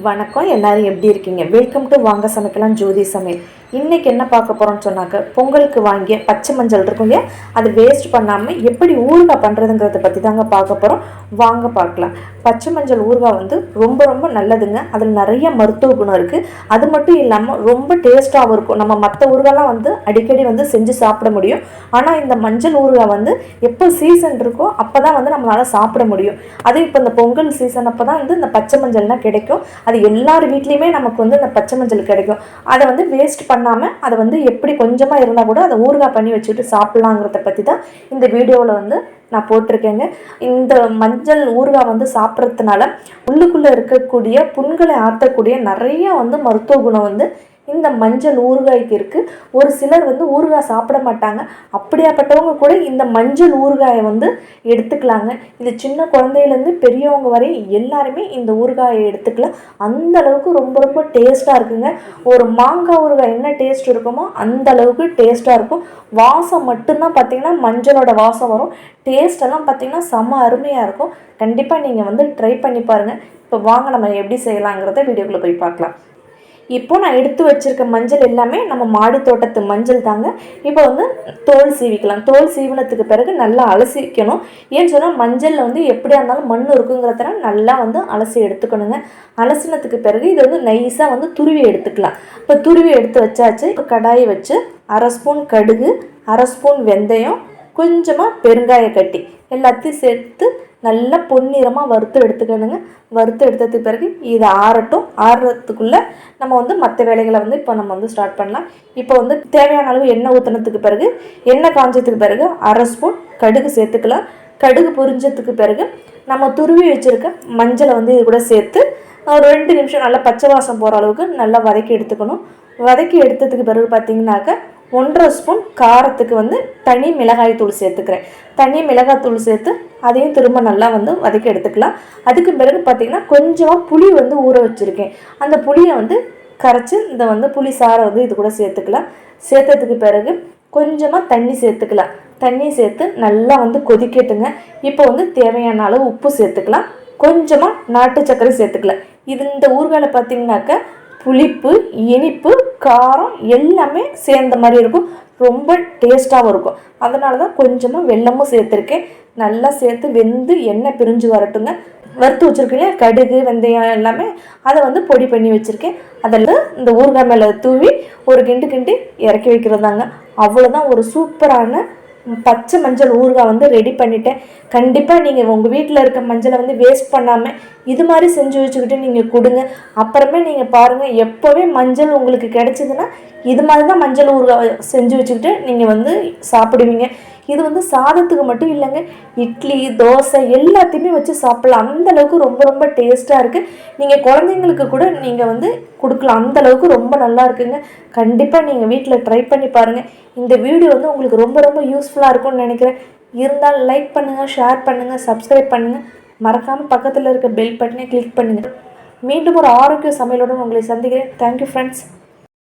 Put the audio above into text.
வணக்கம், எல்லாரும் எப்படி இருக்கீங்க? வெல்கம் டு வாங்க சமைக்கலாம் ஜோதி சமையல். இன்றைக்கி என்ன பார்க்க போகிறோம்னு சொன்னாக்க, பொங்கலுக்கு வாங்கிய பச்சை மஞ்சள் இருக்குங்க, அது வேஸ்ட் பண்ணாமல் எப்படி ஊறுகாய் பண்ணுறதுங்கிறத பற்றி தாங்க பார்க்க போகிறோம். வாங்க பார்க்கலாம். பச்சை மஞ்சள் ஊறுகாய் வந்து ரொம்ப ரொம்ப நல்லதுங்க. அதில் நிறைய மருத்துவ குணம் இருக்குது. அது மட்டும் இல்லாமல் ரொம்ப டேஸ்ட்டாகவும் இருக்கும். நம்ம மற்ற ஊறுகாய்லாம் வந்து அடிக்கடி வந்து செஞ்சு சாப்பிட முடியும். ஆனால் இந்த மஞ்சள் ஊறுகாய் வந்து எப்போ சீசன் இருக்கோ அப்போ தான் வந்து நம்மளால் சாப்பிட முடியும். அது இப்போ இந்த பொங்கல் சீசன் அப்போ தான் வந்து இந்த பச்சை மஞ்சள்லாம் கிடைக்கும். அது எல்லார் வீட்லேயுமே நமக்கு வந்து இந்த பச்சை மஞ்சள் கிடைக்கும். அதை வந்து வேஸ்ட் பண்ணாமல் அதை வந்து எப்படி கொஞ்சமாக இருந்தால் கூட அதை ஊறுகாய் பண்ணி வச்சுட்டு சாப்பிட்லாங்கிறத பற்றி தான் இந்த வீடியோவில் வந்து நான் போட்டிருக்கேங்க. இந்த மஞ்சள் ஊறுகாய் வந்து சாப்பிட்றதுனால உள்ளுக்குள்ளே இருக்கக்கூடிய புண்களை ஆற்றக்கூடிய நிறைய வந்து மருத்துவ குணம் வந்து இந்த மஞ்சள் ஊறுகாய்க்கு இருக்குது. ஒரு சிலர் வந்து ஊறுகாய் சாப்பிட மாட்டாங்க. அப்படியாப்பட்டவங்க கூட இந்த மஞ்சள் ஊறுகாயை வந்து எடுத்துக்கலாங்க. இது சின்ன குழந்தையிலேருந்து பெரியவங்க வரை எல்லாருமே இந்த ஊறுகாயை எடுத்துக்கலாம். அந்த அளவுக்கு ரொம்ப ரொம்ப டேஸ்ட்டாக இருக்குங்க. ஒரு மாங்காய் ஊறுகாய் என்ன டேஸ்ட் இருக்குமோ அந்த அளவுக்கு டேஸ்ட்டாக இருக்கும். வாசம் மட்டும்தான் பார்த்திங்கன்னா மஞ்சளோட வாசம் வரும். டேஸ்டெல்லாம் பார்த்திங்கன்னா செம்ம அருமையாக இருக்கும். கண்டிப்பாக நீங்கள் வந்து ட்ரை பண்ணி பாருங்கள். இப்போ வாங்க நம்ம எப்படி செய்யலாங்கிறத வீடியோக்குள்ளே போய் பார்க்கலாம். இப்போ நான் எடுத்து வச்சிருக்க மஞ்சள் எல்லாமே நம்ம மாடி தோட்டத்து மஞ்சள் தாங்க. இப்போ வந்து தோல் சீவிக்கலாம். தோல் சீவினத்துக்கு பிறகு நல்லா அலசிக்கணும். ஏன்னு சொன்னால் மஞ்சளில் வந்து எப்படியா இருந்தாலும் மண் இருக்குங்கிறதுனால நல்லா வந்து அலசி எடுத்துக்கணுங்க. அலசினத்துக்கு பிறகு இதை வந்து நைஸாக வந்து துருவி எடுத்துக்கலாம். இப்போ துருவி எடுத்து வச்சாச்சு. இப்போ கடாயை வச்சு 1/2 ஸ்பூன் கடுகு, 1/2 ஸ்பூன் வெந்தயம், கொஞ்சமாக பெருங்காய கட்டி எல்லாத்தையும் சேர்த்து நல்லா பொன்னிறமாக வறுத்து எடுத்துக்கணுங்க. வறுத்து எடுத்ததுக்கு பிறகு இது ஆறட்டும். ஆறுறதுக்குள்ளே நம்ம வந்து மற்ற வேலைகளை வந்து இப்போ நம்ம வந்து ஸ்டார்ட் பண்ணலாம். இப்போ வந்து தேவையான அளவு எண்ணெய் ஊற்றினதுக்கு பிறகு, எண்ணெய் காஞ்சதுக்கு பிறகு 1/2 ஸ்பூன் கடுகு சேர்த்துக்கலாம். கடுகு பொரிஞ்சதுக்கு பிறகு நம்ம துருவி வச்சுருக்க மஞ்சளை வந்து இது கூட சேர்த்து ஒரு 2 நிமிஷம் நல்லா பச்சை வாசம் போகிற அளவுக்கு நல்லா வதக்கி எடுத்துக்கணும். வதக்கி எடுத்ததுக்கு பிறகு பார்த்திங்கனாக்க 1/2 ஸ்பூன் காரத்துக்கு வந்து தனி மிளகாய் தூள் சேர்த்துக்கிறேன். தனி மிளகாய் தூள் சேர்த்து அதையும் திரும்ப நல்லா வந்து வதக்கி எடுத்துக்கலாம். அதுக்கு பிறகு பார்த்திங்கன்னா கொஞ்சமாக புளி வந்து ஊற வச்சுருக்கேன். அந்த புளியை வந்து கரைச்சி இந்த வந்து புளி சாறை வந்து இது கூட சேர்த்துக்கலாம். சேர்த்ததுக்கு பிறகு கொஞ்சமாக தண்ணி சேர்த்துக்கலாம். தண்ணி சேர்த்து நல்லா வந்து கொதிக்கட்டுங்க. இப்போ வந்து தேவையான அளவு உப்பு சேர்த்துக்கலாம். கொஞ்சமாக நாட்டு சர்க்கரை சேர்த்துக்கலாம். இது இந்த ஊறுகாயில் பார்த்திங்கனாக்க புளிப்பு, இனிப்பு, காரம் எல்லாமே சேர்ந்த மாதிரி இருக்கும். ரொம்ப டேஸ்ட்டாகவும் இருக்கும். அதனால தான் கொஞ்சமாக வெல்லமும் சேர்த்துருக்கேன். நல்லா சேர்த்து வெந்து எண்ணெய் பிரிஞ்சு வரட்டுங்க. வறுத்து வச்சுருக்கீங்க கடுகு வெந்தயம் எல்லாமே அதை வந்து பொடி பண்ணி வச்சுருக்கேன். அதில் இந்த ஊறுகாய் மேலே தூவி ஒரு கிண்டு இறக்கி வைக்கிறதாங்க. அவ்வளோதான். ஒரு சூப்பரான பச்சை மஞ்சள் ஊறுகாய் வந்து ரெடி பண்ணிட்டேன். கண்டிப்பாக நீங்கள் உங்கள் வீட்டில் இருக்க மஞ்சளை வந்து வேஸ்ட் பண்ணாமல் இது மாதிரி செஞ்சு வச்சுக்கிட்டு நீங்கள் கொடுங்க. அப்புறமே நீங்கள் பாருங்கள், எப்போவே மஞ்சள் உங்களுக்கு கிடைச்சிதுன்னா இது மாதிரி தான் மஞ்சள் ஊறுகாய் செஞ்சு வச்சுக்கிட்டு நீங்கள் வந்து சாப்பிடுவீங்க. இது வந்து சாதத்துக்கு மட்டும் இல்லைங்க, இட்லி தோசை எல்லாத்தையுமே வச்சு சாப்பிட்லாம். அந்தளவுக்கு ரொம்ப ரொம்ப டேஸ்ட்டாக இருக்குது. நீங்கள் குழந்தைங்களுக்கு கூட நீங்கள் வந்து கொடுக்கலாம். அந்தளவுக்கு ரொம்ப நல்லா இருக்குங்க. கண்டிப்பாக நீங்கள் வீட்டில் ட்ரை பண்ணி பாருங்கள். இந்த வீடியோ வந்து உங்களுக்கு ரொம்ப ரொம்ப யூஸ்ஃபுல்லாக இருக்கும்னு நினைக்கிறேன். இருந்தால் லைக் பண்ணுங்கள், ஷேர் பண்ணுங்கள், சப்ஸ்கிரைப் பண்ணுங்கள். மறக்காமல் பக்கத்தில் இருக்க பெல் பட்டனை கிளிக் பண்ணுங்கள். மீண்டும் ஒரு ஆரோக்கிய சமையலுடன் உங்களை சந்திக்கிறேன். Thank you friends.